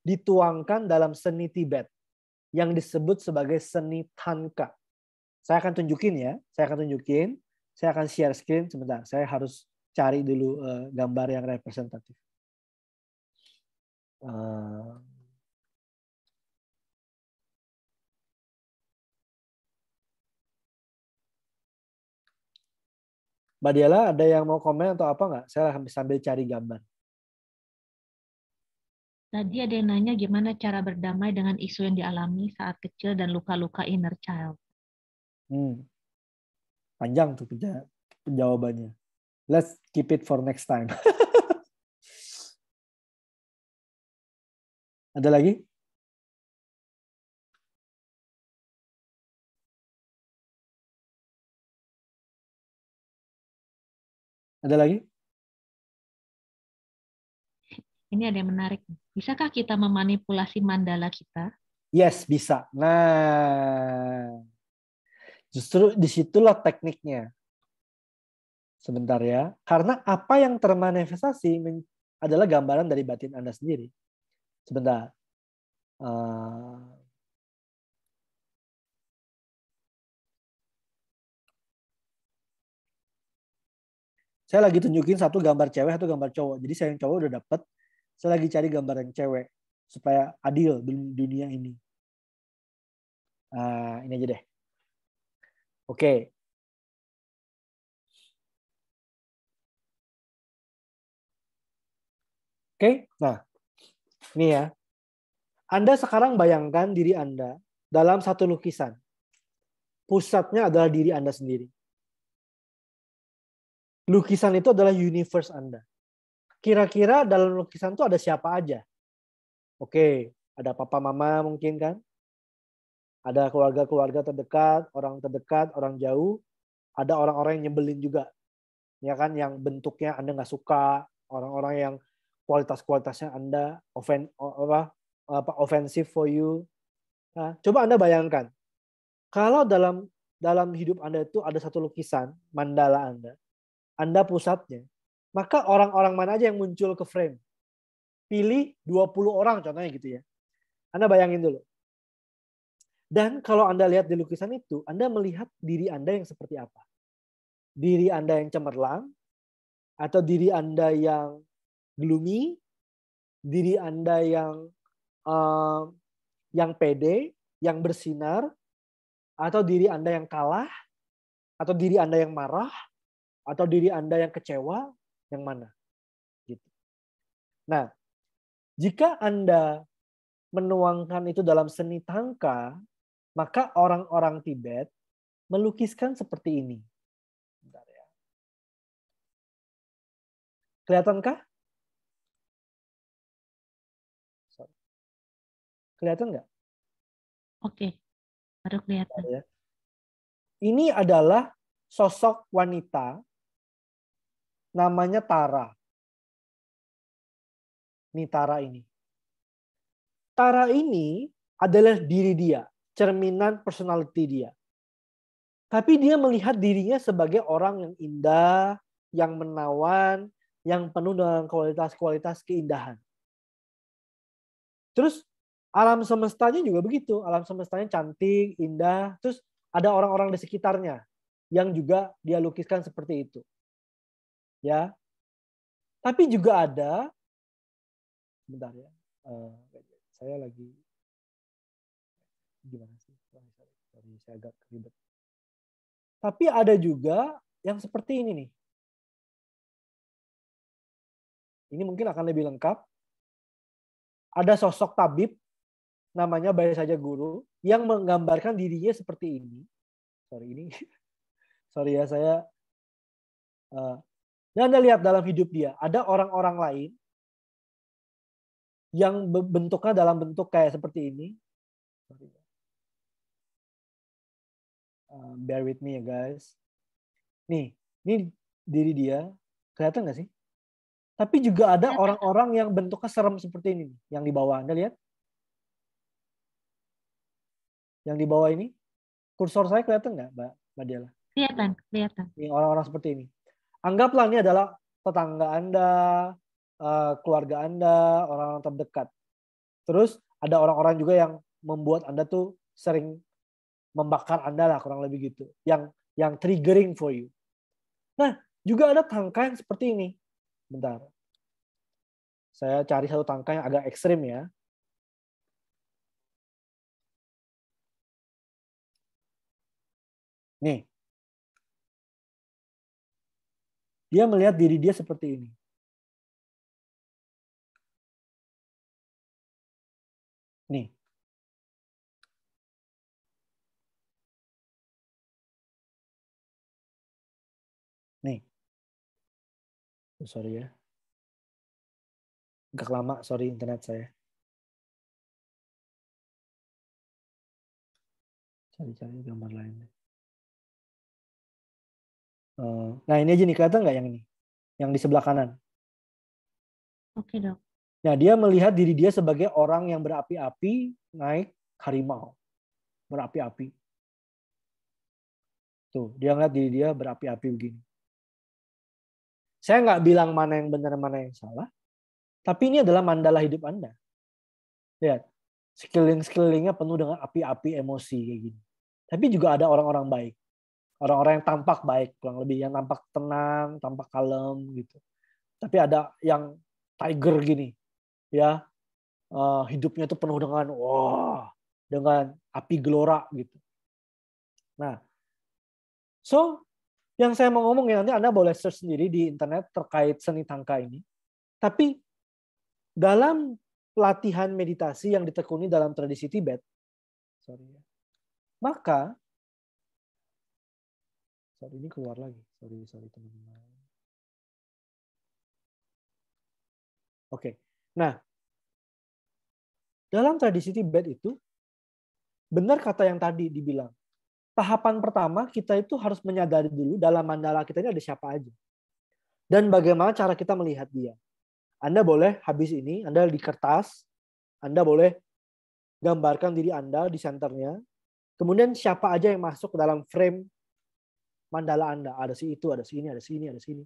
B: dituangkan dalam seni Tibet yang disebut sebagai seni Thangka. Saya akan tunjukin ya, saya akan share screen sebentar. Saya harus cari dulu gambar yang representatif. Mbak Diala, ada yang mau komen atau apa nggak? Saya sambil cari gambar.
A: Tadi ada yang nanya gimana cara berdamai dengan isu yang dialami saat kecil dan luka-luka inner child.
B: Panjang tuh penjawabannya. Let's keep it for next time. Ada lagi? Ada lagi?
A: Ini ada yang menarik. Bisakah kita memanipulasi mandala kita?
B: Yes, bisa. Nah, justru disitulah tekniknya. Sebentar ya. Karena apa yang termanifestasi adalah gambaran dari batin Anda sendiri. Sebentar. Saya lagi tunjukin satu gambar cewek, satu gambar cowok. Jadi saya yang cowok udah dapet. Saya lagi cari gambar yang cewek. Supaya adil di dunia ini. Ini aja deh. Oke. Oke, nah ini ya. Anda sekarang bayangkan diri Anda dalam satu lukisan. Pusatnya adalah diri Anda sendiri. Lukisan itu adalah universe Anda. Kira-kira dalam lukisan itu ada siapa aja? Oke, ada papa mama mungkin kan? Ada keluarga-keluarga terdekat, orang jauh. Ada orang-orang yang nyebelin juga. Ya kan, yang bentuknya Anda nggak suka. Orang-orang yang kualitas-kualitasnya Anda offensive for you. Nah, coba Anda bayangkan. Kalau dalam hidup Anda itu ada satu lukisan, mandala Anda pusatnya, maka orang-orang mana aja yang muncul ke frame? Pilih 20 orang contohnya gitu ya. Anda bayangin dulu. Dan kalau Anda lihat di lukisan itu, Anda melihat diri Anda yang seperti apa? Diri Anda yang cemerlang, atau diri Anda yang gloomy, diri Anda yang pede, yang bersinar, atau diri Anda yang kalah, atau diri Anda yang marah, atau diri Anda yang kecewa, yang mana? Gitu. Nah, jika Anda menuangkan itu dalam seni Thangka, maka orang-orang Tibet melukiskan seperti ini. Bentar ya. Kelihatankah? Kelihatan nggak?
A: Oke, baru kelihatan.
B: Ya. Ini adalah sosok wanita namanya Tara. Ini Tara ini. Tara ini adalah diri dia, cerminan personality dia. Tapi dia melihat dirinya sebagai orang yang indah, yang menawan, yang penuh dengan kualitas-kualitas keindahan. Terus alam semestanya juga begitu. Alam semestanya cantik, indah. Terus ada orang-orang di sekitarnya yang juga dia lukiskan seperti itu. Ya. Tapi juga ada, sebentar ya. Saya lagi gimana sih? Sorry, saya agak ribet. Tapi ada juga yang seperti ini nih. Ini mungkin akan lebih lengkap. Ada sosok tabib, namanya Bayi Saja Guru, yang menggambarkan dirinya seperti ini. Sorry ya, saya. Dan Anda lihat dalam hidup dia, ada orang-orang lain yang bentuknya dalam bentuk kayak seperti ini. Bear with me ya guys. Nih, ini diri dia. Kelihatan nggak sih? Tapi juga ada orang-orang yang bentuknya serem seperti ini, yang di bawah. Anda lihat? Yang di bawah ini, kursor saya kelihatan nggak, Mbak Diala?
A: Kelihatan.
B: Ini orang-orang seperti ini. Anggaplah ini adalah tetangga Anda, keluarga Anda, orang-orang terdekat. Terus ada orang-orang juga yang membuat Anda tuh sering membakar Anda lah, kurang lebih gitu. Yang triggering for you. Nah, juga ada tangka yang seperti ini. Bentar. Saya cari satu tangka yang agak ekstrim ya. Nih. Dia melihat diri dia seperti ini. Nih. Nih. Sorry ya. Agak lama, sorry internet saya. Cari-cari gambar lain. Nah ini aja nih, kelihatan nggak yang ini? Yang di sebelah kanan.
A: Oke, Dok.
B: Nah dia melihat diri dia sebagai orang yang berapi-api naik harimau. Berapi-api. Tuh, dia ngeliat diri dia berapi-api begini. Saya nggak bilang mana yang benar, mana yang salah. Tapi ini adalah mandala hidup Anda. Lihat, sekeliling-sekelilingnya penuh dengan api-api emosi kayak gini. Tapi juga ada orang-orang baik. Orang-orang yang tampak baik, kurang lebih. Yang tampak tenang, tampak kalem gitu. Tapi ada yang tiger gini. Ya, hidupnya itu penuh dengan api gelora gitu. Nah, so yang saya mau ngomong ya, nanti Anda boleh search sendiri di internet terkait seni tangka ini. Tapi dalam latihan meditasi yang ditekuni dalam tradisi Tibet, maka ini keluar lagi. Sorry teman-teman. Oke. Nah, dalam tradisi Tibet itu benar kata yang tadi dibilang. Tahapan pertama kita itu harus menyadari dulu dalam mandala kita ini ada siapa aja. Dan bagaimana cara kita melihat dia. Anda boleh habis ini, Anda di kertas, Anda boleh gambarkan diri Anda di senternya. Kemudian siapa aja yang masuk ke dalam frame mandala Anda. Ada si itu, ada si ini, ada si ini, ada si ini.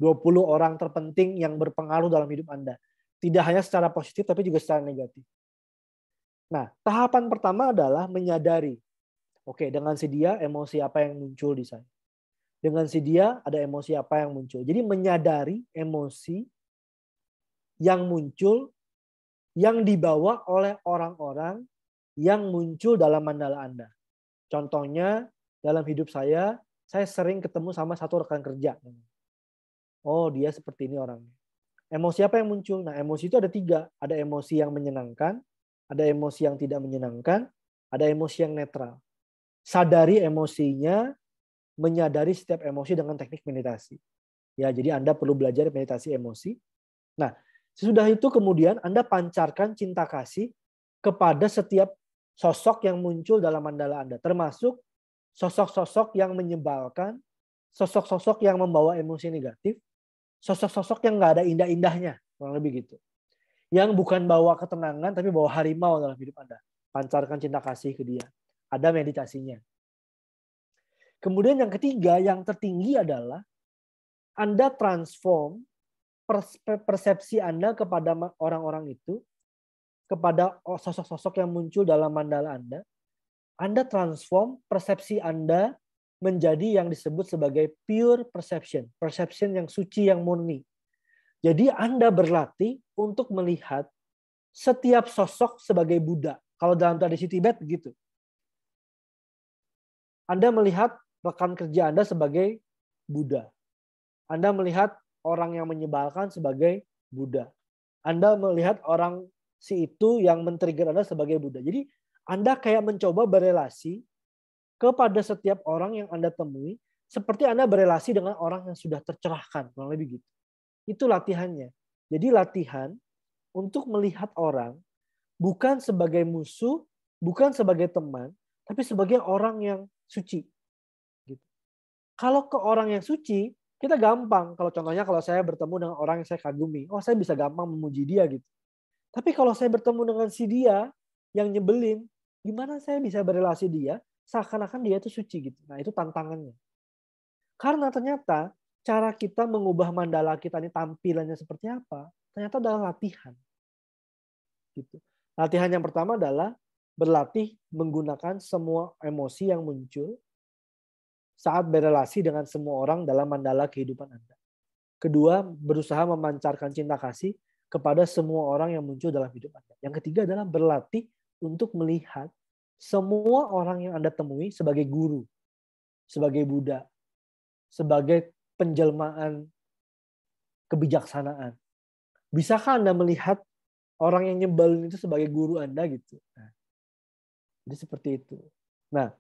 B: 20 orang terpenting yang berpengaruh dalam hidup Anda. Tidak hanya secara positif, tapi juga secara negatif. Nah, tahapan pertama adalah menyadari. Oke, dengan si dia emosi apa yang muncul di saya. Dengan si dia ada emosi apa yang muncul. Jadi menyadari emosi yang muncul yang dibawa oleh orang-orang yang muncul dalam mandala Anda. Contohnya dalam hidup saya sering ketemu sama satu rekan kerja. Oh, dia seperti ini orangnya. Emosi apa yang muncul? Nah, emosi itu ada 3. Ada emosi yang menyenangkan, ada emosi yang tidak menyenangkan, ada emosi yang netral. Sadari emosinya, menyadari setiap emosi dengan teknik meditasi. Ya, jadi Anda perlu belajar meditasi emosi. Nah, sesudah itu kemudian Anda pancarkan cinta kasih kepada setiap sosok yang muncul dalam mandala Anda, termasuk sosok-sosok yang menyebalkan, sosok-sosok yang membawa emosi negatif, sosok-sosok yang nggak ada indah-indahnya, kurang lebih gitu. Yang bukan bawa ketenangan, tapi bawa harimau dalam hidup Anda. Pancarkan cinta kasih ke dia. Ada meditasinya. Kemudian yang ketiga, yang tertinggi adalah Anda transform persepsi Anda kepada orang-orang itu, kepada sosok-sosok yang muncul dalam mandala Anda. Anda transform persepsi Anda menjadi yang disebut sebagai pure perception. Perception yang suci, yang murni. Jadi Anda berlatih untuk melihat setiap sosok sebagai Buddha. Kalau dalam tradisi Tibet begitu. Anda melihat rekan kerja Anda sebagai Buddha. Anda melihat orang yang menyebalkan sebagai Buddha. Anda melihat orang si itu yang men-trigger Anda sebagai Buddha. Jadi Anda kayak mencoba berelasi kepada setiap orang yang Anda temui seperti Anda berelasi dengan orang yang sudah tercerahkan, kurang lebih gitu. Itu latihannya. Jadi latihan untuk melihat orang bukan sebagai musuh, bukan sebagai teman, tapi sebagai orang yang suci. Gitu. Kalau ke orang yang suci, kita gampang. Kalau contohnya kalau saya bertemu dengan orang yang saya kagumi, oh saya bisa gampang memuji dia gitu. Tapi kalau saya bertemu dengan si dia yang nyebelin, gimana saya bisa berelasi dia seakan-akan dia itu suci gitu. Nah itu tantangannya. Karena ternyata cara kita mengubah mandala kita ini tampilannya seperti apa? Ternyata adalah latihan. Gitu. Latihan yang pertama adalah berlatih menggunakan semua emosi yang muncul saat berelasi dengan semua orang dalam mandala kehidupan Anda. Kedua, berusaha memancarkan cinta kasih kepada semua orang yang muncul dalam hidup Anda. Yang ketiga adalah berlatih untuk melihat semua orang yang Anda temui sebagai guru, sebagai Buddha, sebagai penjelmaan kebijaksanaan. Bisakah Anda melihat orang yang nyebelin itu sebagai guru Anda gitu? Nah, jadi seperti itu. Nah,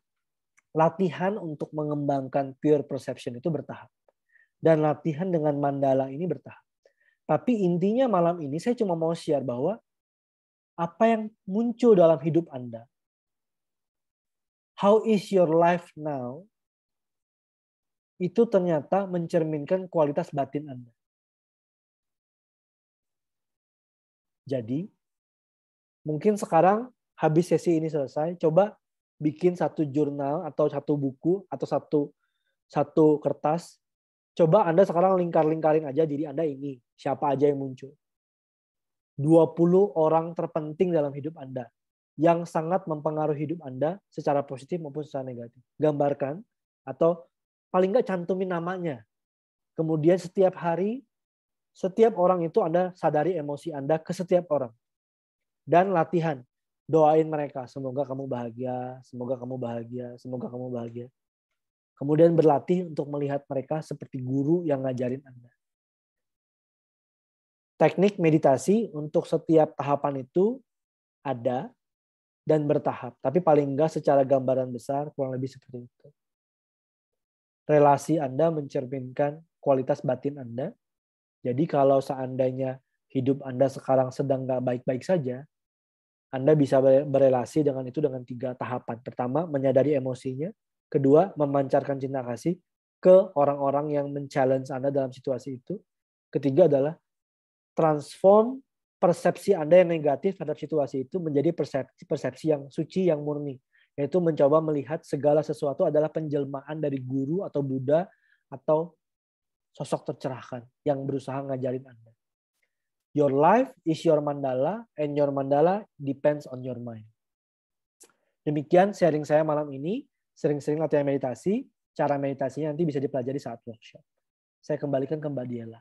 B: latihan untuk mengembangkan pure perception itu bertahap. Dan latihan dengan mandala ini bertahap. Tapi intinya malam ini saya cuma mau share bahwa apa yang muncul dalam hidup Anda, how is your life now, itu ternyata mencerminkan kualitas batin Anda. Jadi, mungkin sekarang habis sesi ini selesai, coba bikin satu jurnal atau satu buku atau satu kertas. Coba Anda sekarang lingkar-lingkarin aja diri Anda ini. Siapa aja yang muncul. 20 orang terpenting dalam hidup Anda yang sangat mempengaruhi hidup Anda secara positif maupun secara negatif. Gambarkan atau paling nggak cantumin namanya. Kemudian setiap hari, setiap orang itu Anda sadari emosi Anda ke setiap orang. Dan latihan. Doain mereka. Semoga kamu bahagia, semoga kamu bahagia, semoga kamu bahagia. Kemudian berlatih untuk melihat mereka seperti guru yang ngajarin Anda. Teknik meditasi untuk setiap tahapan itu ada dan bertahap. Tapi paling enggak secara gambaran besar kurang lebih seperti itu. Relasi Anda mencerminkan kualitas batin Anda. Jadi kalau seandainya hidup Anda sekarang sedang nggak baik-baik saja, Anda bisa berelasi dengan itu dengan 3 tahapan. Pertama, menyadari emosinya. Kedua, memancarkan cinta kasih ke orang-orang yang men-challenge Anda dalam situasi itu. Ketiga adalah transform persepsi Anda yang negatif terhadap situasi itu menjadi persepsi yang suci, yang murni. Yaitu mencoba melihat segala sesuatu adalah penjelmaan dari guru atau Buddha atau sosok tercerahkan yang berusaha ngajarin Anda. Your life is your mandala and your mandala depends on your mind. Demikian sharing saya malam ini. Sering-sering latihan meditasi. Cara meditasinya nanti bisa dipelajari saat workshop. Saya kembalikan ke Mbak Diela.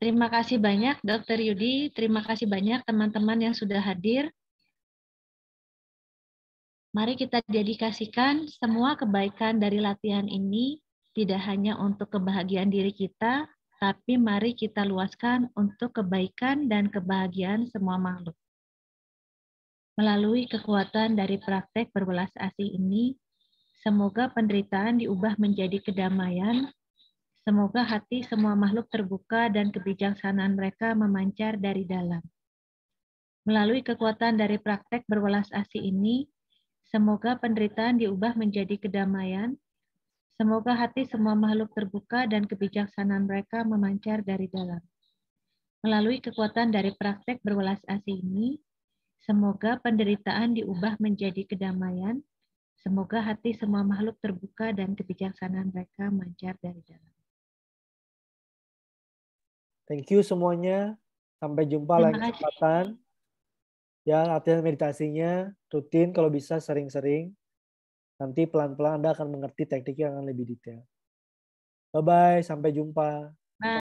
A: Terima kasih banyak Dr. Yudi, terima kasih banyak teman-teman yang sudah hadir. Mari kita dedikasikan semua kebaikan dari latihan ini tidak hanya untuk kebahagiaan diri kita, tapi mari kita luaskan untuk kebaikan dan kebahagiaan semua makhluk. Melalui kekuatan dari praktek berwelas asih ini, semoga penderitaan diubah menjadi kedamaian. Semoga hati semua makhluk terbuka dan kebijaksanaan mereka memancar dari dalam. Melalui kekuatan dari praktek berwelas asih ini, semoga penderitaan diubah menjadi kedamaian. Semoga hati semua makhluk terbuka dan kebijaksanaan mereka memancar dari dalam. Melalui kekuatan dari praktek berwelas asih ini, semoga penderitaan diubah menjadi kedamaian. Semoga hati semua makhluk terbuka dan kebijaksanaan mereka memancar dari dalam.
B: Thank you semuanya. Sampai jumpa lain kesempatan. Ya, latihan meditasinya rutin kalau bisa sering-sering. Nanti pelan-pelan Anda akan mengerti tekniknya yang lebih detail. Bye-bye, sampai jumpa.